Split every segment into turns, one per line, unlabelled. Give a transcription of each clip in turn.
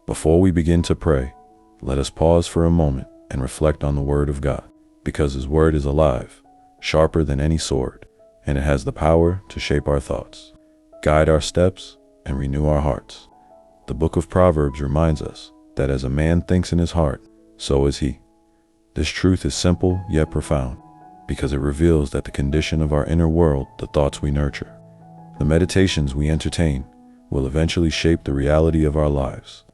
Before we begin to pray, let us pause for a moment and reflect on the Word of God, because His Word is alive, sharper than any sword, and it has the power to shape our thoughts, guide our steps, and renew our hearts. The book of Proverbs reminds us that as a man thinks in his heart, so is he. This truth is simple yet profound, because it reveals that the condition of our inner world, the thoughts we nurture, the meditations we entertain, will eventually shape the reality of our lives.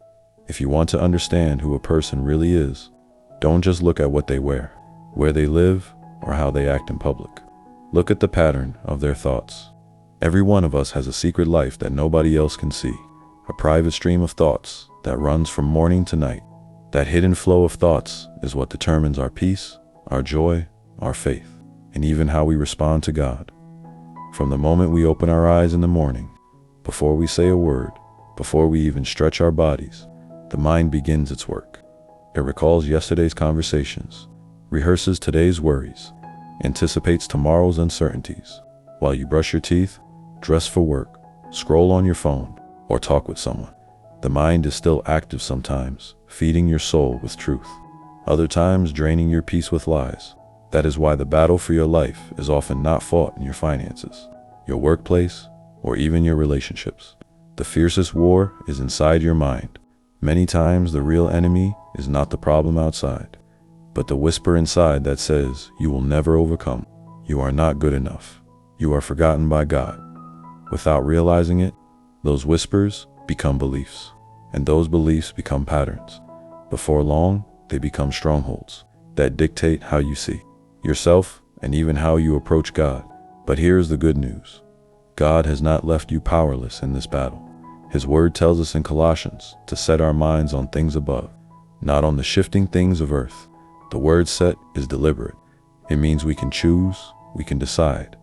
If you want to understand who a person really is, don't just look at what they wear, where they live, or how they act in public. Look at the pattern of their thoughts. Every one of us has a secret life that nobody else can see, a private stream of thoughts that runs from morning to night. That hidden flow of thoughts is what determines our peace, our joy, our faith, and even how we respond to God. From the moment we open our eyes in the morning, before we say a word, before we even stretch our bodies, the mind begins its work. It recalls yesterday's conversations, rehearses today's worries, anticipates tomorrow's uncertainties. While you brush your teeth, dress for work, scroll on your phone, or talk with someone, the mind is still active sometimes, feeding your soul with truth, other times draining your peace with lies. That is why the battle for your life is often not fought in your finances, your workplace, or even your relationships. The fiercest war is inside your mind. Many times the real enemy is not the problem outside, but the whisper inside that says you will never overcome. You are not good enough. You are forgotten by God. Without realizing it, those whispers become beliefs, and those beliefs become patterns. Before long, they become strongholds that dictate how you see yourself and even how you approach God. But here's the good news. God has not left you powerless in this battle. His word tells us in Colossians to set our minds on things above, not on the shifting things of earth. The word set is deliberate. It means we can choose, we can decide,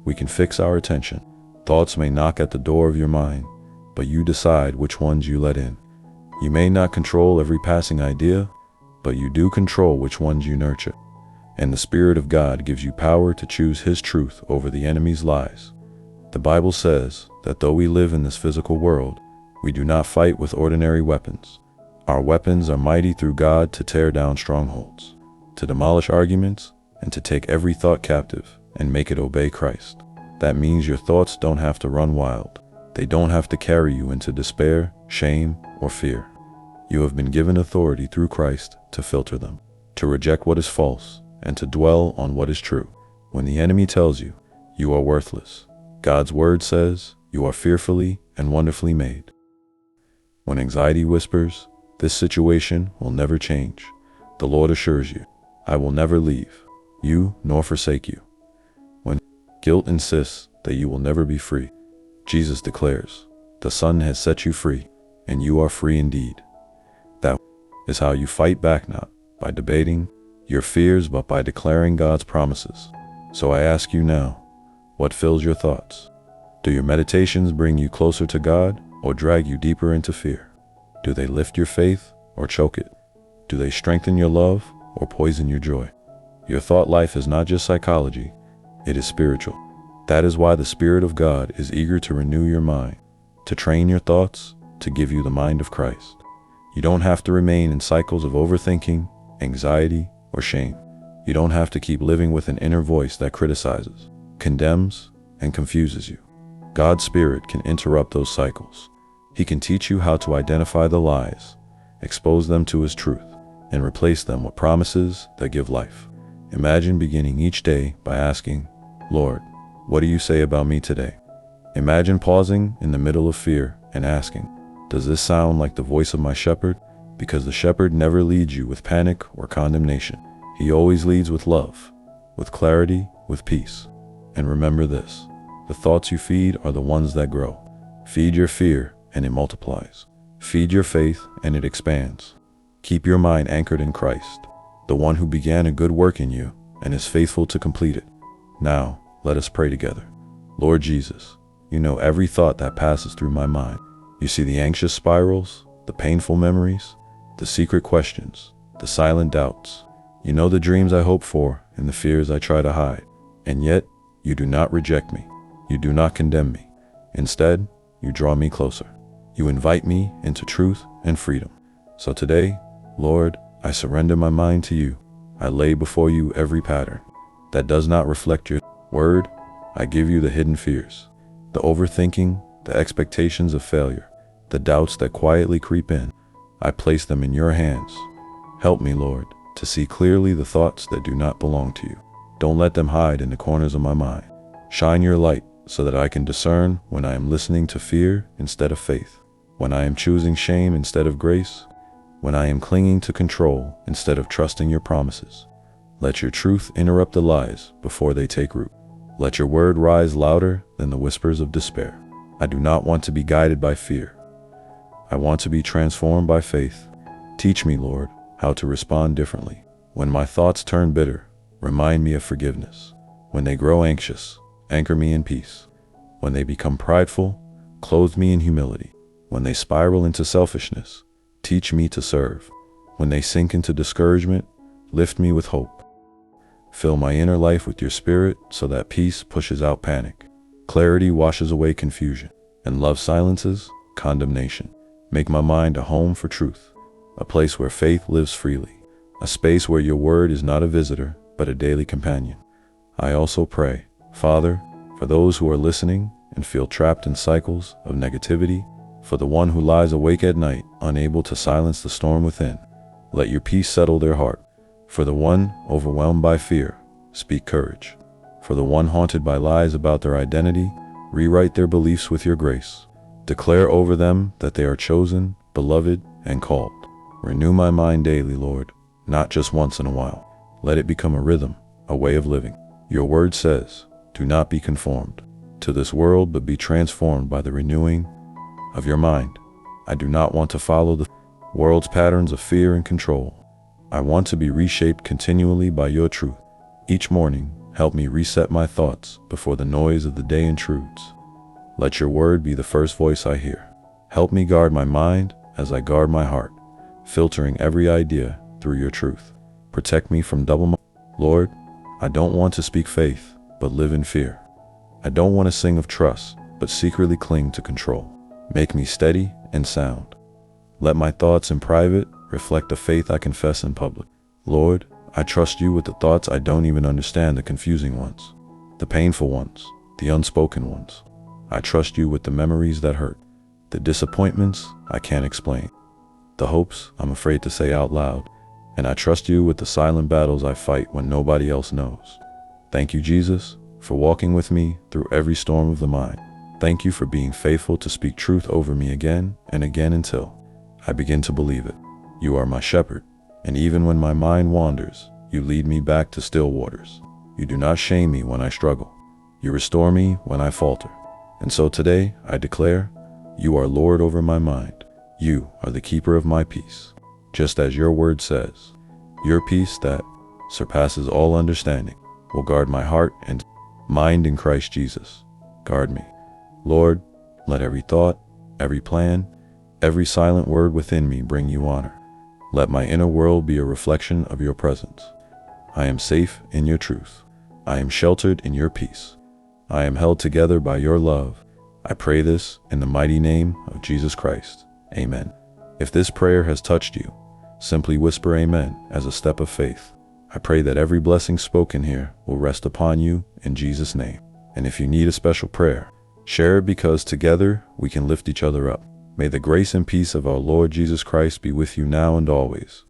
we can fix our attention. Thoughts may knock at the door of your mind, but you decide which ones you let in. You may not control every passing idea, but you do control which ones you nurture. And the Spirit of God gives you power to choose His truth over the enemy's lies. The Bible says that though we live in this physical world, we do not fight with ordinary weapons. Our weapons are mighty through God to tear down strongholds, to demolish arguments, and to take every thought captive and make it obey Christ. That means your thoughts don't have to run wild. They don't have to carry you into despair, shame, or fear. You have been given authority through Christ to filter them, to reject what is false, and to dwell on what is true. When the enemy tells you, you are worthless, God's word says, you are fearfully and wonderfully made. When anxiety whispers, this situation will never change, the Lord assures you, I will never leave you nor forsake you. When guilt insists that you will never be free, Jesus declares, the Son has set you free, and you are free indeed. That is how you fight back, not by debating your fears, but by declaring God's promises. So I ask you now, what fills your thoughts? Do your meditations bring you closer to God or drag you deeper into fear? Do they lift your faith or choke it? Do they strengthen your love or poison your joy? Your thought life is not just psychology, it is spiritual. That is why the Spirit of God is eager to renew your mind, to train your thoughts, to give you the mind of Christ. You don't have to remain in cycles of overthinking, anxiety, or shame. You don't have to keep living with an inner voice that criticizes, condemns, and confuses you. God's Spirit can interrupt those cycles. He can teach you how to identify the lies, expose them to His truth, and replace them with promises that give life. Imagine beginning each day by asking, Lord, what do you say about me today? Imagine pausing in the middle of fear and asking, does this sound like the voice of my shepherd? Because the shepherd never leads you with panic or condemnation. He always leads with love, with clarity, with peace. And remember this, the thoughts you feed are the ones that grow. Feed your fear and it multiplies. Feed your faith and it expands. Keep your mind anchored in Christ, the one who began a good work in you and is faithful to complete it. Now, let us pray together. Lord Jesus, you know every thought that passes through my mind. You see the anxious spirals, the painful memories, the secret questions, the silent doubts. You know the dreams I hope for and the fears I try to hide. And yet, you do not reject me. You do not condemn me. Instead, you draw me closer. You invite me into truth and freedom. So today, Lord, I surrender my mind to you. I lay before you every pattern that does not reflect your word. I give you the hidden fears, the overthinking, the expectations of failure, the doubts that quietly creep in. I place them in your hands. Help me, Lord, to see clearly the thoughts that do not belong to you. Don't let them hide in the corners of my mind. Shine your light so that I can discern when I am listening to fear instead of faith, when I am choosing shame instead of grace, when I am clinging to control instead of trusting your promises. Let your truth interrupt the lies before they take root. Let your word rise louder than the whispers of despair. I do not want to be guided by fear. I want to be transformed by faith. Teach me, Lord, how to respond differently. When my thoughts turn bitter, remind me of forgiveness. When they grow anxious, anchor me in peace. When they become prideful, clothe me in humility. When they spiral into selfishness, teach me to serve. When they sink into discouragement, lift me with hope. Fill my inner life with your spirit so that peace pushes out panic. Clarity washes away confusion, and love silences condemnation. Make my mind a home for truth, a place where faith lives freely, a space where your word is not a visitor, but a daily companion. I also pray, Father, for those who are listening and feel trapped in cycles of negativity, for the one who lies awake at night, unable to silence the storm within. Let your peace settle their heart. For the one overwhelmed by fear, speak courage. For the one haunted by lies about their identity, rewrite their beliefs with your grace. Declare over them that they are chosen, beloved, and called. Renew my mind daily, Lord, not just once in a while. Let it become a rhythm, a way of living. Your word says, do not be conformed to this world, but be transformed by the renewing of your mind. I do not want to follow the world's patterns of fear and control. I want to be reshaped continually by your truth. Each morning, help me reset my thoughts before the noise of the day intrudes. Let your word be the first voice I hear. Help me guard my mind as I guard my heart, filtering every idea through your truth. Protect me from double. Lord, I don't want to speak faith, but live in fear. I don't want to sing of trust, but secretly cling to control. Make me steady and sound. Let my thoughts in private reflect the faith I confess in public. Lord, I trust you with the thoughts I don't even understand, the confusing ones, the painful ones, the unspoken ones. I trust you with the memories that hurt, the disappointments I can't explain, the hopes I'm afraid to say out loud, and I trust you with the silent battles I fight when nobody else knows. Thank you, Jesus, for walking with me through every storm of the mind. Thank you for being faithful to speak truth over me again and again until I begin to believe it. You are my shepherd, and even when my mind wanders, you lead me back to still waters. You do not shame me when I struggle. You restore me when I falter. And so today, I declare, you are Lord over my mind. You are the keeper of my peace. Just as your word says, your peace that surpasses all understanding will guard my heart and mind in Christ Jesus. Guard me. Lord, let every thought, every plan, every silent word within me bring you honor. Let my inner world be a reflection of your presence. I am safe in your truth. I am sheltered in your peace. I am held together by your love. I pray this in the mighty name of Jesus Christ. Amen. If this prayer has touched you, simply whisper amen as a step of faith. I pray that every blessing spoken here will rest upon you in Jesus' name. And if you need a special prayer, share it, because together we can lift each other up. May the grace and peace of our Lord Jesus Christ be with you now and always.